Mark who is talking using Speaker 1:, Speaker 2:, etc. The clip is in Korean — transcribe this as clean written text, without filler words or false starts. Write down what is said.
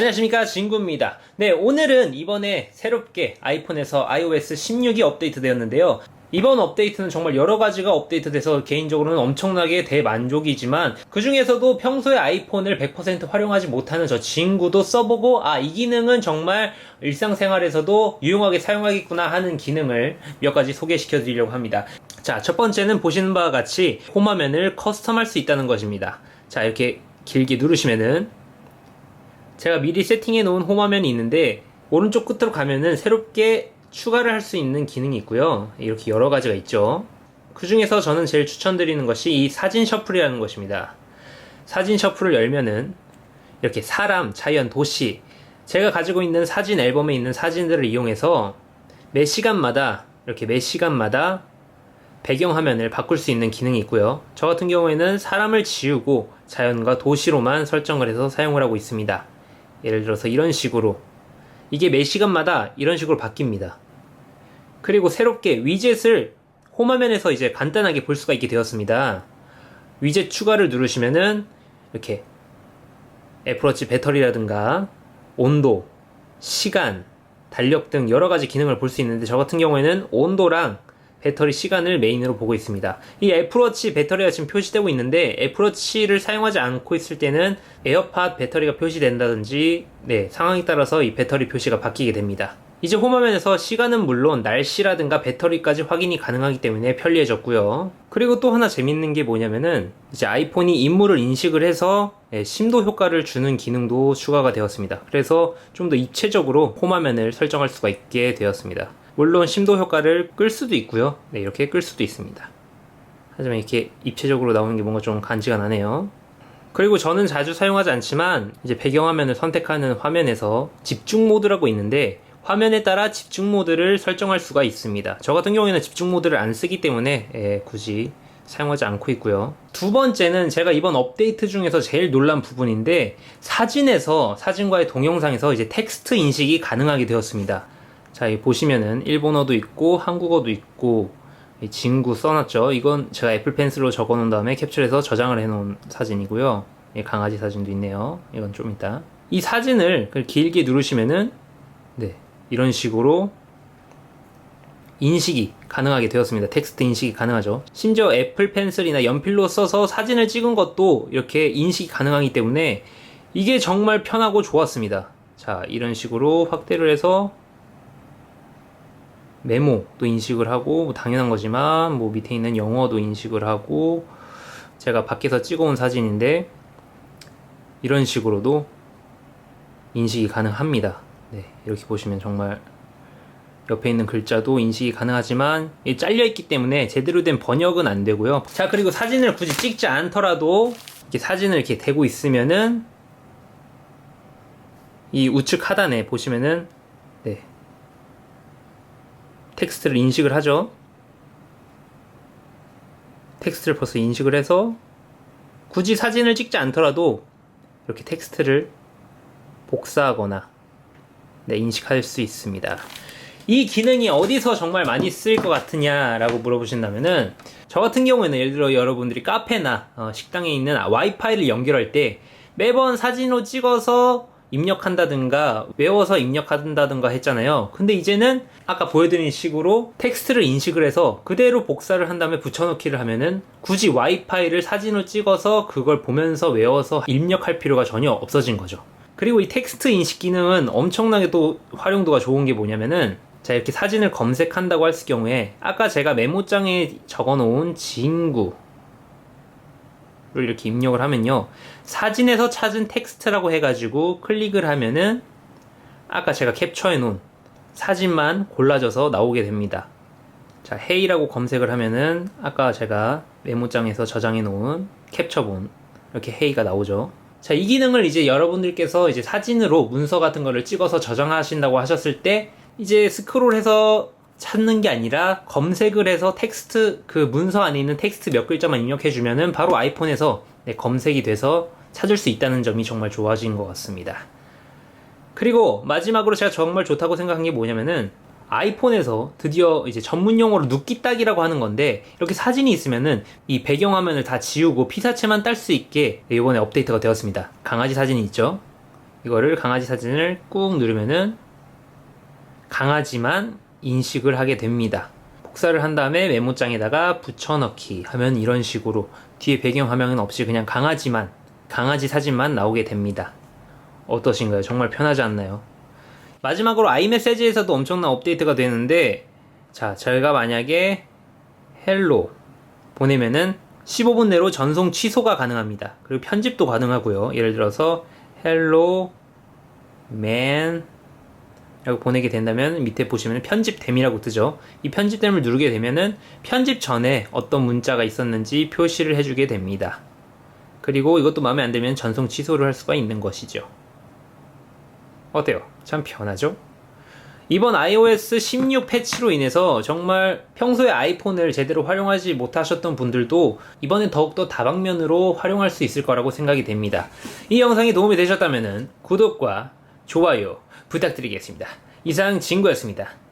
Speaker 1: 안녕하십니까, 진구입니다. 네, 오늘은 이번에 새롭게 아이폰에서 iOS 16이 업데이트 되었는데요. 이번 업데이트는 정말 여러 가지가 업데이트돼서 개인적으로는 엄청나게 대만족이지만, 그 중에서도 평소에 아이폰을 100% 활용하지 못하는 저 친구도 써보고 이 기능은 정말 일상생활에서도 유용하게 사용하겠구나 하는 기능을 몇 가지 소개시켜 드리려고 합니다. 자, 첫 번째는 보시는 바와 같이 홈화면을 커스텀할 수 있다는 것입니다. 자, 이렇게 길게 누르시면은 제가 미리 세팅해 놓은 홈화면이 있는데, 오른쪽 끝으로 가면은 새롭게 추가를 할 수 있는 기능이 있고요. 이렇게 여러 가지가 있죠. 그 중에서 저는 제일 추천드리는 것이 이 사진 셔플이라는 것입니다. 사진 셔플을 열면은 이렇게 사람, 자연, 도시, 제가 가지고 있는 사진 앨범에 있는 사진들을 이용해서 매 시간마다 배경화면을 바꿀 수 있는 기능이 있고요. 저 같은 경우에는 사람을 지우고 자연과 도시로만 설정을 해서 사용을 하고 있습니다. 예를 들어서 이런 식으로, 이게 매 시간마다 이런 식으로 바뀝니다. 그리고 새롭게 위젯을 홈화면에서 이제 간단하게 볼 수가 있게 되었습니다. 위젯 추가를 누르시면은 이렇게 애플워치 배터리라든가 온도, 시간, 달력 등 여러 가지 기능을 볼 수 있는데, 저 같은 경우에는 온도랑 배터리 시간을 메인으로 보고 있습니다. 이 애플워치 배터리가 지금 표시되고 있는데, 애플워치를 사용하지 않고 있을 때는 에어팟 배터리가 표시된다든지 상황에 따라서 이 배터리 표시가 바뀌게 됩니다. 이제 홈화면에서 시간은 물론 날씨라든가 배터리까지 확인이 가능하기 때문에 편리해졌고요. 그리고 또 하나 재밌는 게 뭐냐면은, 이제 아이폰이 인물을 인식을 해서 심도 효과를 주는 기능도 추가가 되었습니다. 그래서 좀 더 입체적으로 홈화면을 설정할 수가 있게 되었습니다. 물론 심도 효과를 끌 수도 있고요. 이렇게 끌 수도 있습니다. 하지만 이렇게 입체적으로 나오는 게 뭔가 좀 간지가 나네요. 그리고 저는 자주 사용하지 않지만, 이제 배경화면을 선택하는 화면에서 집중 모드라고 있는데, 화면에 따라 집중 모드를 설정할 수가 있습니다. 저 같은 경우에는 집중 모드를 안 쓰기 때문에 굳이 사용하지 않고 있고요. 두 번째는 제가 이번 업데이트 중에서 제일 놀란 부분인데, 사진과의 동영상에서 이제 텍스트 인식이 가능하게 되었습니다. 자, 이 보시면은 일본어도 있고 한국어도 있고, 진구 써놨죠. 이건 제가 애플 펜슬로 적어놓은 다음에 캡처해서 저장을 해놓은 사진이고요. 강아지 사진도 있네요. 이건 좀 이따. 이 사진을 길게 누르시면은 이런 식으로 인식이 가능하게 되었습니다. 텍스트 인식이 가능하죠. 심지어 애플 펜슬이나 연필로 써서 사진을 찍은 것도 이렇게 인식이 가능하기 때문에 이게 정말 편하고 좋았습니다. 자, 이런 식으로 확대를 해서 메모도 인식을 하고, 당연한 거지만 밑에 있는 영어도 인식을 하고, 제가 밖에서 찍어온 사진인데 이런 식으로도 인식이 가능합니다. 이렇게 보시면 정말 옆에 있는 글자도 인식이 가능하지만 잘려있기 때문에 제대로 된 번역은 안 되고요. 자, 그리고 사진을 굳이 찍지 않더라도 이렇게 사진을 이렇게 대고 있으면은 이 우측 하단에 보시면은 텍스트를 인식을 하죠. 텍스트를 벌써 인식을 해서 굳이 사진을 찍지 않더라도 이렇게 텍스트를 복사하거나 인식할 수 있습니다. 이 기능이 어디서 정말 많이 쓰일 것 같으냐라고 물어보신다면은, 저 같은 경우에는 예를 들어 여러분들이 카페나 식당에 있는 와이파이를 연결할 때 매번 사진으로 찍어서 입력한다든가 외워서 입력한다든가 했잖아요. 근데 이제는 아까 보여드린 식으로 텍스트를 인식을 해서 그대로 복사를 한 다음에 붙여넣기를 하면은 굳이 와이파이를 사진으로 찍어서 그걸 보면서 외워서 입력할 필요가 전혀 없어진 거죠. 그리고 이 텍스트 인식 기능은 엄청나게 또 활용도가 좋은 게 뭐냐면은, 자, 이렇게 사진을 검색한다고 할 경우에 아까 제가 메모장에 적어놓은 진구를 이렇게 입력을 하면요, 사진에서 찾은 텍스트라고 해가지고 클릭을 하면은 아까 제가 캡처해놓은 사진만 골라져서 나오게 됩니다. 자, 헤이라고 검색을 하면은 아까 제가 메모장에서 저장해놓은 캡처본 이렇게 헤이가 나오죠. 자, 이 기능을 이제 여러분들께서 이제 사진으로 문서 같은 거를 찍어서 저장하신다고 하셨을 때, 이제 스크롤해서 찾는 게 아니라 검색을 해서 텍스트, 그 문서 안에 있는 텍스트 몇 글자만 입력해주면은 바로 아이폰에서 검색이 돼서 찾을 수 있다는 점이 정말 좋아진 것 같습니다. 그리고 마지막으로 제가 정말 좋다고 생각한 게 뭐냐면은, 아이폰에서 드디어 이제 전문 용어로 눕기 따기라고 하는 건데, 이렇게 사진이 있으면은 이 배경화면을 다 지우고 피사체만 딸 수 있게 이번에 업데이트가 되었습니다. 강아지 사진이 있죠. 이거를 강아지 사진을 꾹 누르면은 강아지만 인식을 하게 됩니다. 복사를 한 다음에 메모장에다가 붙여넣기 하면 이런 식으로 뒤에 배경화면은 없이 그냥 강아지만, 강아지 사진만 나오게 됩니다. 어떠신가요? 정말 편하지 않나요? 마지막으로 아이메시지에서도 엄청난 업데이트가 되는데, 자, 저희가 만약에 헬로 보내면은 15분 내로 전송 취소가 가능합니다. 그리고 편집도 가능하고요. 예를 들어서 헬로 맨 라고 보내게 된다면 밑에 보시면 편집됨이라고 뜨죠. 이 편집됨을 누르게 되면은 편집 전에 어떤 문자가 있었는지 표시를 해주게 됩니다. 그리고 이것도 마음에 안 들면 전송 취소를 할 수가 있는 것이죠. 어때요? 참 편하죠? 이번 iOS 16 패치로 인해서 정말 평소에 아이폰을 제대로 활용하지 못하셨던 분들도 이번엔 더욱더 다방면으로 활용할 수 있을 거라고 생각이 됩니다. 이 영상이 도움이 되셨다면 구독과 좋아요 부탁드리겠습니다. 이상 진구였습니다.